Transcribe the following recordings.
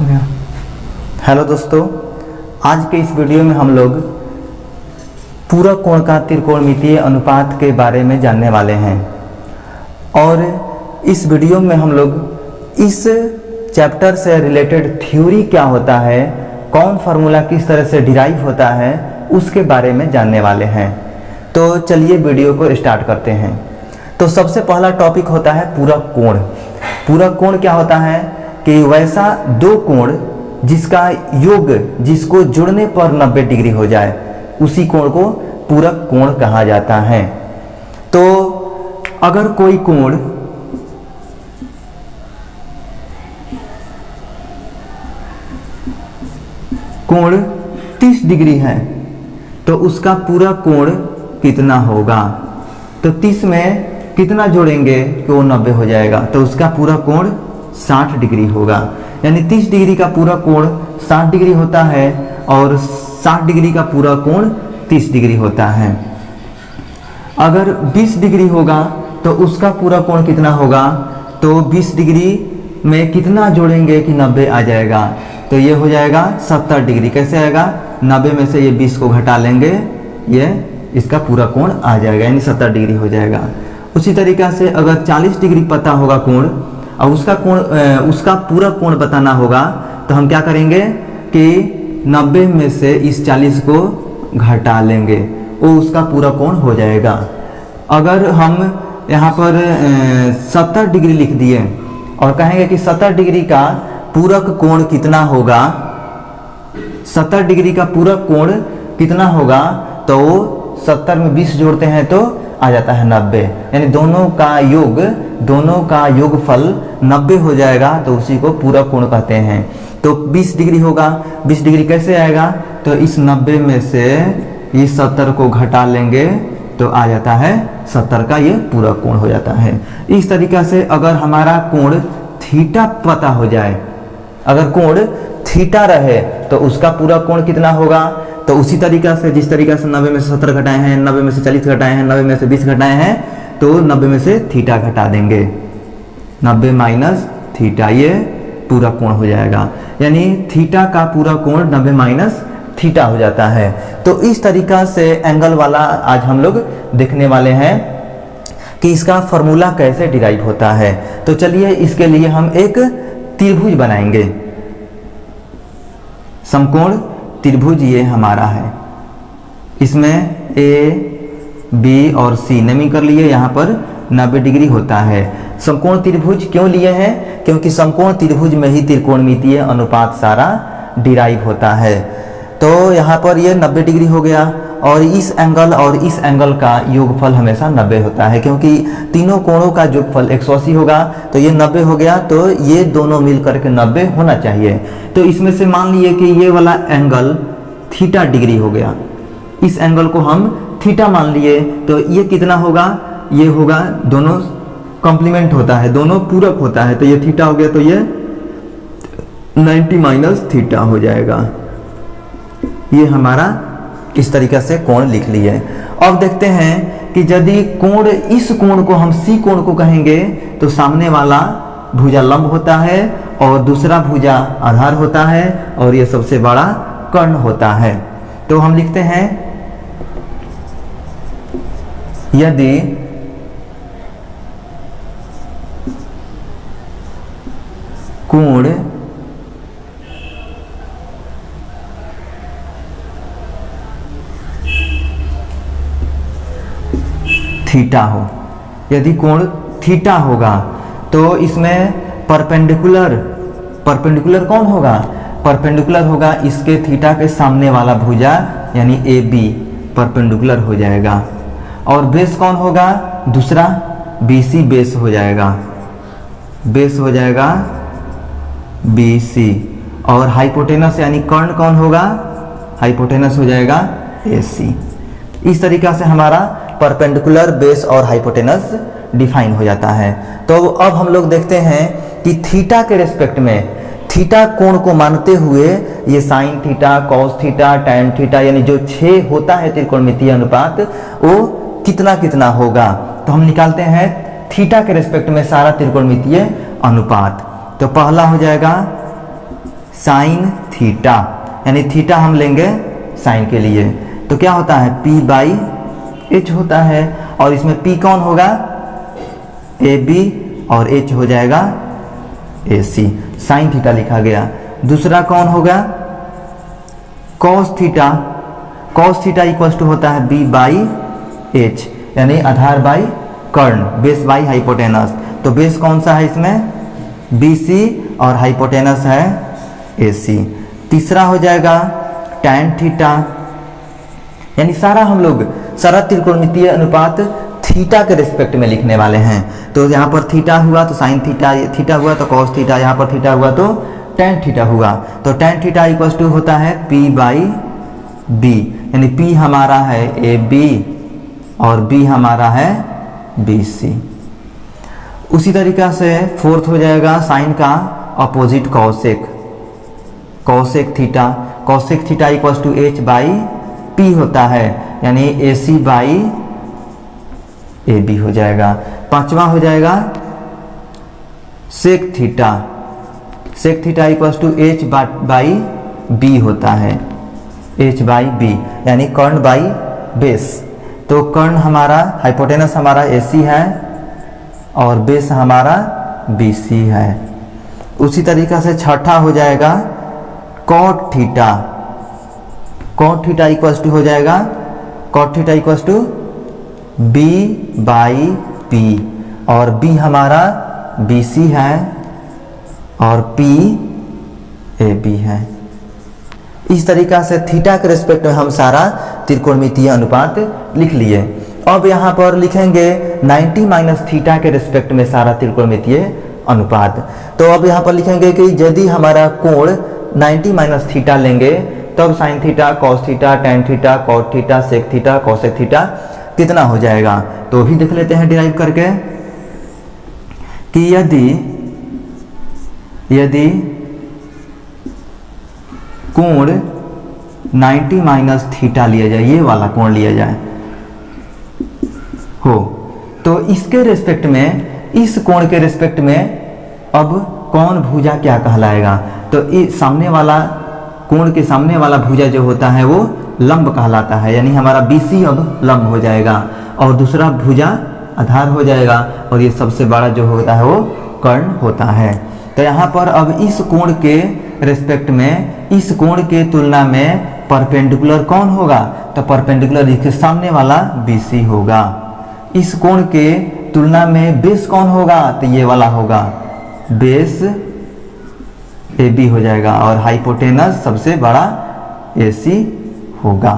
हो गया। हेलो दोस्तों, आज के इस वीडियो में हम लोग पूरक कोण का त्रिकोणमितीय अनुपात के बारे में जानने वाले हैं। और इस वीडियो में हम लोग इस चैप्टर से रिलेटेड थ्योरी क्या होता है, कौन फार्मूला किस तरह से डिराइव होता है, उसके बारे में जानने वाले हैं। तो चलिए वीडियो को स्टार्ट करते हैं। तो सबसे पहला टॉपिक होता है पूरक कोण। पूरक कोण क्या होता है कि वैसा दो कोण जिसका योग, जिसको जुड़ने पर 90 डिग्री हो जाए, उसी कोण को पूरक कोण कहा जाता है। तो अगर कोई कोण 30 डिग्री है तो उसका पूरा कोण कितना होगा? तो 30 में कितना जोड़ेंगे कि वो 90 हो जाएगा, तो उसका पूरा कोण 60 डिग्री होगा। यानी 30 डिग्री का पूरा कोण 60 डिग्री होता है और 60 डिग्री का पूरा कोण 30 डिग्री होता है। अगर 20 डिग्री होगा तो उसका पूरा कोण कितना होगा? तो 20 डिग्री में कितना जोड़ेंगे कि 90 आ जाएगा? तो ये हो जाएगा 70 डिग्री। कैसे आएगा? 90 में से ये 20 को घटा लेंगे, ये इसका पूरा कोण आ जाएगा, यानी 70 डिग्री हो जाएगा। उसी तरीक़ा से अगर 40 डिग्री पता होगा कोण और उसका पूरा कोण बताना होगा, तो हम क्या करेंगे कि 90 में से इस 40 को घटा लेंगे, वो उसका पूरा कोण हो जाएगा। अगर हम यहाँ पर 70 डिग्री लिख दिए और कहेंगे कि 70 डिग्री का पूरक कोण कितना होगा, 70 डिग्री का पूरक कोण कितना होगा, तो 70 में 20 जोड़ते हैं तो आ जाता है 90। यानी दोनों का योगफल 90 हो जाएगा, तो उसी को पूरक कोण कहते हैं। तो 20 डिग्री होगा, 20 डिग्री कैसे आएगा? तो इस 90 में से इस 70 को घटा लेंगे तो आ जाता है 70 का ये पूरक कोण हो जाता है। इस तरीक़ा से अगर हमारा कोण थीटा पता हो जाए, अगर कोण थीटा रहे तो उसका पूरा कोण कितना होगा? तो उसी तरीक़ा से जिस तरीक़ा से 90 में से 70 घटाए हैं, 90 में से 40 घटाए हैं, 90 में से 20 घटाए हैं, तो 90 में से थीटा घटा देंगे, 90 माइनस थीटा, ये पूरा कोण हो जाएगा। यानी थीटा का पूरा कोण 90 माइनस थीटा हो जाता है। तो इस तरीक़ा से एंगल वाला आज हम लोग देखने वाले हैं कि इसका फॉर्मूला कैसे डिराइव होता है। तो चलिए इसके लिए हम एक त्रिभुज बनाएंगे, समकोण त्रिभुज ये हमारा है। इसमें ए, बी और सी नेमिंग कर लिए, यहाँ पर 90 डिग्री होता है। समकोण त्रिभुज क्यों लिए हैं? क्योंकि समकोण त्रिभुज में ही त्रिकोणमितीय अनुपात सारा डिराइव होता है। तो यहाँ पर ये 90 डिग्री हो गया और इस एंगल और इस एंगल का योगफल हमेशा 90 होता है, क्योंकि तीनों कोणों का योगफल 180 होगा। तो ये 90 हो गया, तो ये दोनों मिलकर के 90 होना चाहिए। तो इसमें से मान लिए कि ये वाला एंगल थीटा डिग्री हो गया, इस एंगल को हम थीटा मान लिए, तो ये कितना होगा? ये होगा, दोनों कॉम्प्लीमेंट होता है, दोनों पूरक होता है, तो ये थीटा हो गया, तो ये 90 माइनस थीटा हो जाएगा। ये हमारा इस तरीक़ा से कोण लिख लिए। अब देखते हैं कि यदि कोण, इस कोण को हम सी कोण को कहेंगे, तो सामने वाला भुजा लंब होता है और दूसरा भुजा आधार होता है और ये सबसे बड़ा कर्ण होता है। तो हम लिखते हैं, यदि कोण थीटा हो, यदि कोण थीटा होगा तो इसमें परपेंडिकुलर कौन होगा? परपेंडिकुलर होगा इसके थीटा के सामने वाला भुजा, यानी ए बी परपेंडिकुलर हो जाएगा। और बेस कौन होगा? दूसरा बी सी बेस हो जाएगा, बेस हो जाएगा बी सी। और हाइपोटेनस यानी कर्ण कौन होगा? हाइपोटेनस हो जाएगा ए सी। इस तरीक़ा से हमारा परपेंडिकुलर, बेस और हाइपोटेनस डिफाइन हो जाता है। तो अब हम लोग देखते हैं कि थीटा के रेस्पेक्ट में, थीटा कोण को मानते हुए ये sign theta, cos theta, tan theta, यानी जो 6 होता है त्रिकोणमितीय अनुपात, वो कितना कितना होगा। तो हम निकालते हैं थीटा के रेस्पेक्ट में सारा त्रिकोणमितीय अनुपात। तो पहला हो जाएगा साइन थीटा, यानी थीटा हम लेंगे साइन के लिए, तो क्या होता है P बाई H होता है। और इसमें P कौन होगा, AB, और H हो जाएगा AC, साइन थीटा लिखा गया। दूसरा कौन होगा, cos theta, cos theta equal to होता है B बाई H, यानी आधार बाई कर्ण, बेस बाई हाइपोटेनस। तो बेस कौन सा है इसमें, BC, और हाइपोटेनस है AC। तीसरा हो जाएगा टैन थीटा, यानी सारा हम लोग सारा त्रिकोणमितीय अनुपात थीटा के रिस्पेक्ट में लिखने वाले हैं। तो यहाँ पर थीटा हुआ तो साइन थीटा, थीटा हुआ तो कॉस थीटा, यहाँ पर थीटा हुआ तो टैन थीटा हुआ। तो टैन थीटा इक्वल टू होता है P बाई B, यानी P हमारा है AB और B हमारा है BC। उसी तरीका से फोर्थ हो जाएगा साइन का opposite cosec, cosec theta, cosec theta equal to H by P होता है, यानी AC बाई AB हो जाएगा। पांचवा हो जाएगा sec theta, sec theta equal to H by B होता है, H बाई B, यानी कर्ण बाई बेस। तो कर्ण हमारा, हाइपोटेनस हमारा AC है और बेस हमारा BC है। उसी तरीका से छठा हो जाएगा cot theta, cot theta equals to हो जाएगा, cot theta equals to B by P, और B हमारा BC है और P AB है। इस तरीका से थीटा के रिस्पेक्ट में हम सारा त्रिकोणमितीय अनुपात लिख लिए। अब यहाँ पर लिखेंगे 90 माइनस थीटा के रिस्पेक्ट में सारा त्रिकोणमितीय अनुपात। तो अब यहाँ पर लिखेंगे कि यदि हमारा कोण 90 माइनस थीटा लेंगे तब sine theta, cos theta, tan theta, cot theta, sec theta, cosec theta कितना हो जाएगा। तो भी देख लेते हैं डिराइव करके कि यदि कोण 90 माइनस थीटा लिया जाए, ये वाला कोण लिया जाए हो, तो इसके रिस्पेक्ट में, इस कोण के रिस्पेक्ट में अब कौन भुजा क्या कहलाएगा। तो इस सामने वाला कोण के सामने वाला भुजा जो होता है वो लंब कहलाता है, यानी हमारा BC अब लंब हो जाएगा और दूसरा भुजा आधार हो जाएगा, और ये सबसे बड़ा जो होता है वो कर्ण होता है। तो यहाँ पर अब इस कोण के रिस्पेक्ट में, इस कोण के तुलना में परपेंडिकुलर कौन होगा, तो परपेंडिकुलर इसके सामने वाला BC होगा। इस कोण के तुलना में बेस कौन होगा, तो ये वाला होगा, बेस AB हो जाएगा, और हाइपोटेनस सबसे बड़ा AC होगा।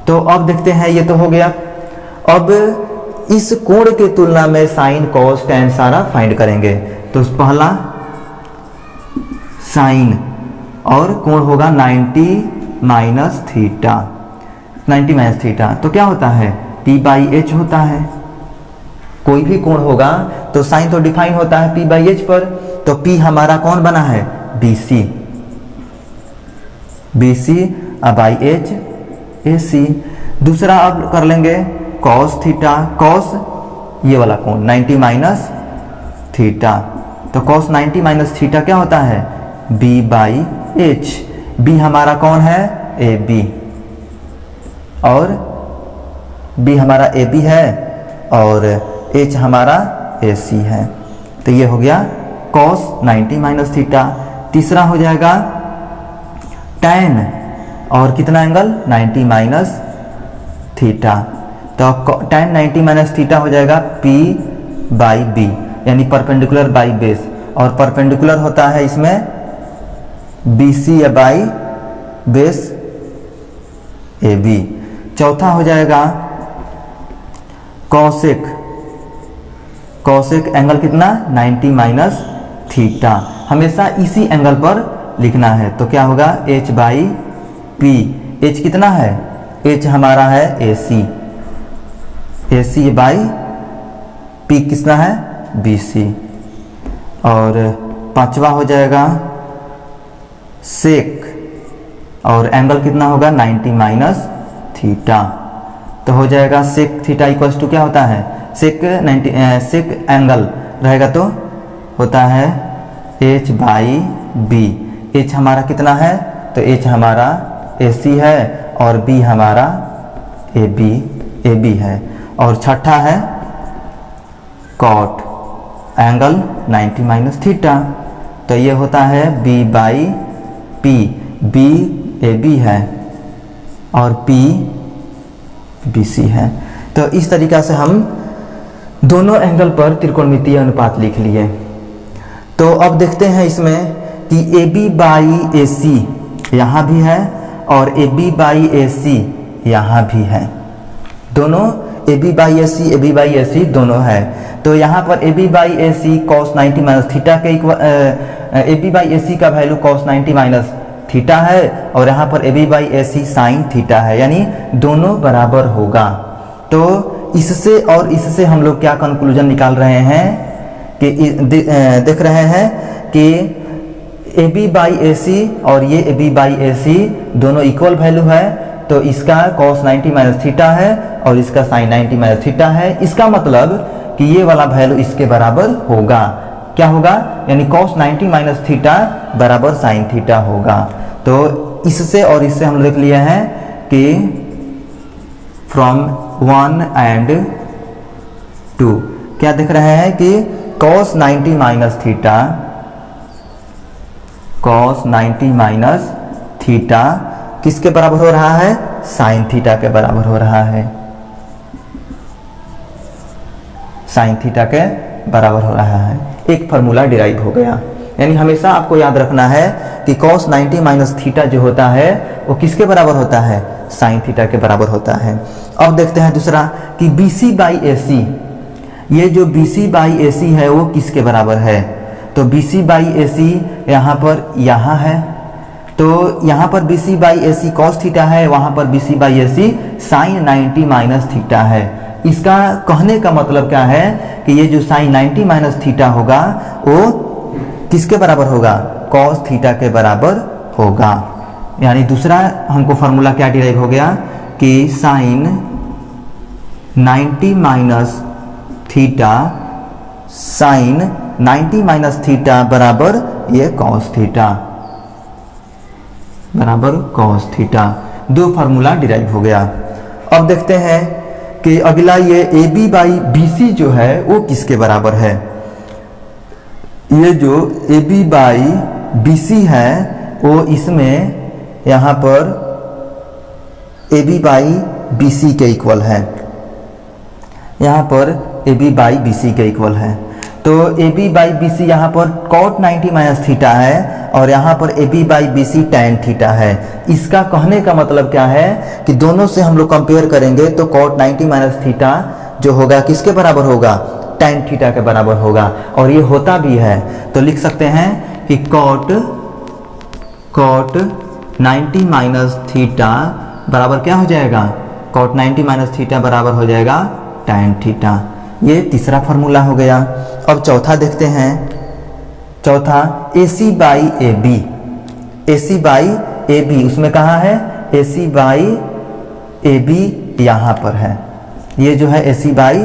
तो अब देखते हैं, ये तो हो गया। अब इस कोण के तुलना में साइन, कॉस, टैन सारा फाइंड करेंगे। तो पहला साइन और कोण होगा 90 माइनस थीटा, 90 माइनस थीटा, तो क्या होता है P बाई H होता है। कोई भी कोण होगा तो साइन तो डिफाइन होता है P बाई H पर, तो P हमारा कौन बना है BC, BC by H AC। दूसरा अब कर लेंगे cos थीटा, cos ये वाला कोण 90 माइनस थीटा, तो cos 90 माइनस थीटा क्या होता है B बाई H। B हमारा कौन है AB, और B हमारा AB है और H हमारा AC है। तो ये हो गया cos 90 माइनस थीटा। तीसरा हो जाएगा tan, और कितना एंगल 90 माइनस थीटा, तो tan 90 माइनस थीटा हो जाएगा P बाई B, यानी परपेंडिकुलर बाई बेस, और परपेंडिकुलर होता है इसमें BC बाई बेस AB। चौथा हो जाएगा कॉसेक, कॉसेक एंगल कितना 90 माइनस थीटा, हमेशा इसी एंगल पर लिखना है। तो क्या होगा H बाई P, H कितना है, H हमारा है AC, AC बाई P कितना है BC। और पांचवा हो जाएगा सेक, और एंगल कितना होगा 90 माइनस थीटा, तो हो जाएगा सेक थीटा इक्वल्स टू क्या होता है सेक 90, सेक एंगल रहेगा तो होता है H बाई B, एच हमारा कितना है, तो एच हमारा ए सी है और बी हमारा ए बी है। और छठा है कॉट एंगल 90 माइनस थीटा, तो ये होता है B by P, B A B है और पी बी सी है। तो इस तरीक़ा से हम दोनों एंगल पर त्रिकोणमितीय अनुपात लिख लिए। तो अब देखते हैं इसमें कि ए बी बाई ए सी यहाँ भी है और ए बी बाई ए सी यहाँ भी है, दोनों ए बी बाई ए सी दोनों है। तो यहाँ पर A B by A C cos 90 minus theta के equal, A B by A C का वैल्यू कॉस 90 माइनस थीटा है और यहाँ पर A B by A C sine theta है, यानी दोनों बराबर होगा। तो इससे और इससे हम लोग क्या कंक्लूजन निकाल रहे हैं कि देख रहे हैं कि ए बी बाई ए सी और ये ए बी बाई ए सी दोनों इक्वल वैल्यू है, तो इसका cos 90 माइनस थीटा है और इसका sin 90 माइनस थीटा है। इसका मतलब कि ये वाला वैल्यू इसके बराबर होगा, क्या होगा, यानी cos 90 माइनस थीटा बराबर sin थीटा होगा। तो इससे और इससे हम लिख लिए हैं कि फ्रॉम 1 and 2 क्या देख रहे हैं कि cos 90 minus theta, cos 90 minus theta किसके बराबर हो रहा है, साइन थीटा के बराबर हो रहा है, साइन थीटा के बराबर हो रहा है। एक फार्मूला डिराइव हो गया। यानी हमेशा आपको याद रखना है कि cos 90 माइनस थीटा जो होता है वो किसके बराबर होता है, साइन थीटा के बराबर होता है। अब देखते हैं दूसरा कि बी सी बाई ए सी, ये जो बी सी बाई ए सी है वो किसके बराबर है, तो बी सी बाई ए सी यहाँ पर यहाँ है, तो यहाँ पर B C by A C cos theta है, वहाँ पर B C by A C sine 90 minus theta है। इसका कहने का मतलब क्या है कि ये जो साइन 90 माइनस थीटा होगा वो किसके बराबर होगा, कॉस थीटा के बराबर होगा। यानी दूसरा हमको फार्मूला क्या डिराइव हो गया कि sine 90 minus theta, sine 90 minus theta बराबर ये कॉस थीटा, बराबर कॉस थीटा। दो फार्मूला डिराइव हो गया। अब देखते हैं कि अगला ये A B by B C जो है वो किसके बराबर है। ये जो A B by B C है वो इसमें यहाँ पर A B by B C के इक्वल है, यहाँ पर A B by B C के इक्वल है। तो A B by B C यहाँ पर cot 90 माइनस थीटा है और यहाँ पर A B by B C tan theta है। इसका कहने का मतलब क्या है कि दोनों से हम लोग कंपेयर करेंगे तो cot 90 माइनस थीटा जो होगा किसके बराबर होगा, tan थीटा के बराबर होगा, और ये होता भी है। तो लिख सकते हैं कि cot 90 माइनस थीटा बराबर क्या हो जाएगा, cot 90 माइनस थीटा बराबर हो जाएगा tan थीटा। ये तीसरा फार्मूला हो गया। अब चौथा देखते हैं, चौथा A C by A B, A C by A B उसमें कहाँ है, A C by A B यहाँ पर है, ये जो है A C by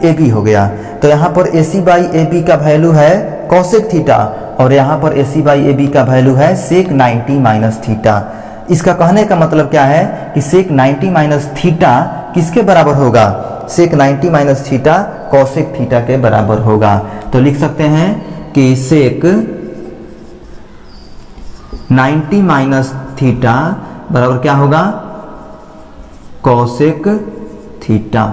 A B हो गया। तो यहाँ पर A C by A B का वैल्यू है कॉसेक थीटा और यहाँ पर A C by A B का वैल्यू है सेक 90 माइनस थीटा। इसका कहने का मतलब क्या है कि सेक 90 माइनस थीटा किसके बराबर होगा, सेक 90 माइनस थीटा कॉसेक थीटा के बराबर होगा। तो लिख सकते हैं कि सेक 90 माइनस थीटा बराबर क्या होगा, कॉसेक थीटा।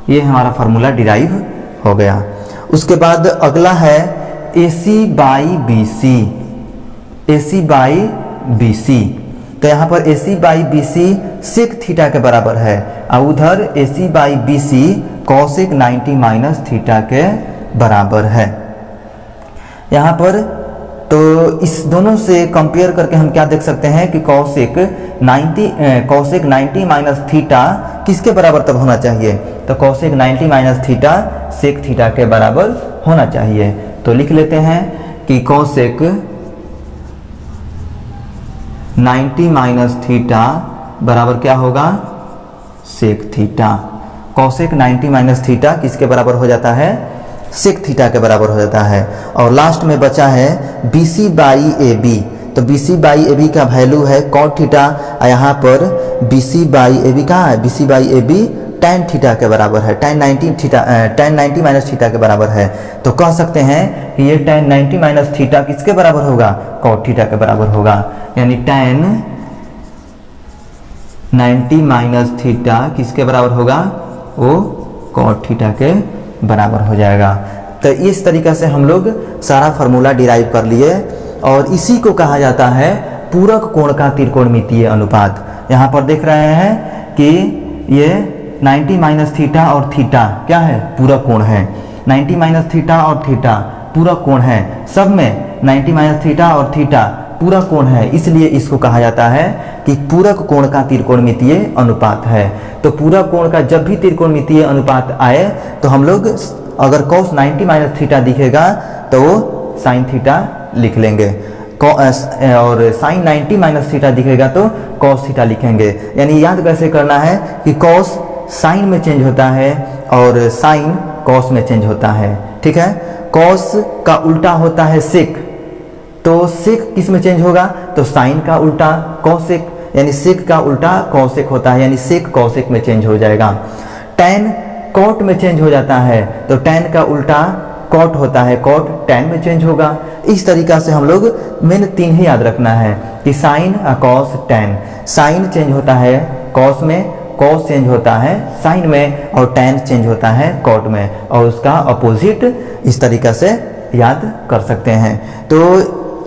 ये हमारा फार्मूला डिराइव हो गया। उसके बाद अगला है A C by B C, A C by B C. तो यहाँ पर A C by B C sec theta के बराबर है और उधर A C by B C cosec 90 minus theta के बराबर है। यहाँ पर तो इस दोनों से कंपेयर करके हम क्या देख सकते हैं कि कॉसेक 90 माइनस थीटा किसके बराबर तब होना चाहिए, तो cosec 90 minus theta sec theta के बराबर होना चाहिए। तो लिख लेते हैं कि कॉसेक 90 माइनस थीटा बराबर क्या होगा, sec theta. Cosec 90 minus theta किसके बराबर हो जाता है, सेक थीटा के बराबर हो जाता है। और लास्ट में बचा है B C by A B. तो BC बाई AB का वैल्यू है cot थीटा, यहाँ पर BC बाई AB कहाँ है, BC by AB tan theta के बराबर है, tan 90 माइनस थीटा के बराबर है। तो कह सकते हैं कि ये tan 90 माइनस थीटा किसके बराबर होगा, cot थीटा के बराबर होगा, यानी tan 90 माइनस थीटा किसके बराबर होगा, वो cot थीटा के बराबर हो जाएगा। तो इस तरीक़े से हम लोग सारा फार्मूला डिराइव कर लिए और इसी को कहा जाता है पूरक कोण का त्रिकोणमितीय अनुपात। यहाँ पर देख रहे हैं कि ये 90 माइनस थीटा और थीटा क्या है, पूरक कोण है। 90 माइनस थीटा और थीटा पूरक कोण है, सब में 90 माइनस थीटा और थीटा पूरक कोण है, इसलिए इसको कहा जाता है कि पूरक कोण का त्रिकोणमितीय अनुपात है। तो पूरक कोण का जब भी त्रिकोणमितीय अनुपात आए तो हम लोग अगर cos 90 माइनस थीटा दिखेगा तो वो साइन थीटा लिख लेंगे, और साइन 90 माइनस थीटा दिखेगा तो cos थीटा लिखेंगे। यानी याद कैसे करना है कि cos साइन में चेंज होता है और साइन cos में चेंज होता है, ठीक है। cos का उल्टा होता है sec, तो sec किस में चेंज होगा, तो साइन का उल्टा cosec, यानी sec का उल्टा cosec होता है, यानी sec cosec में चेंज हो जाएगा। tan cot में चेंज हो जाता है, तो tan का उल्टा cot होता है, cot tan में चेंज होगा। इस तरीक़ा से हम लोग मेन 3 ही याद रखना है कि sine cos tan, sine change होता है cos में, cos चेंज होता है साइन में और tan चेंज होता है cot में, और उसका अपोजिट इस तरीक़ा से याद कर सकते हैं। तो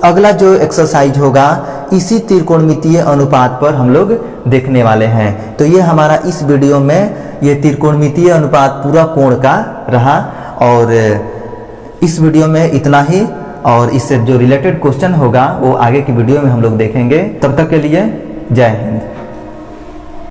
अगला जो एक्सरसाइज होगा इसी त्रिकोणमितीय अनुपात पर हम लोग देखने वाले हैं। तो ये हमारा इस वीडियो में ये त्रिकोणमितीय अनुपात पूरा कोण का रहा, और इस वीडियो में इतना ही, और इससे जो रिलेटेड क्वेश्चन होगा वो आगे की वीडियो में हम लोग देखेंगे। तब तक के लिए जय हिंद।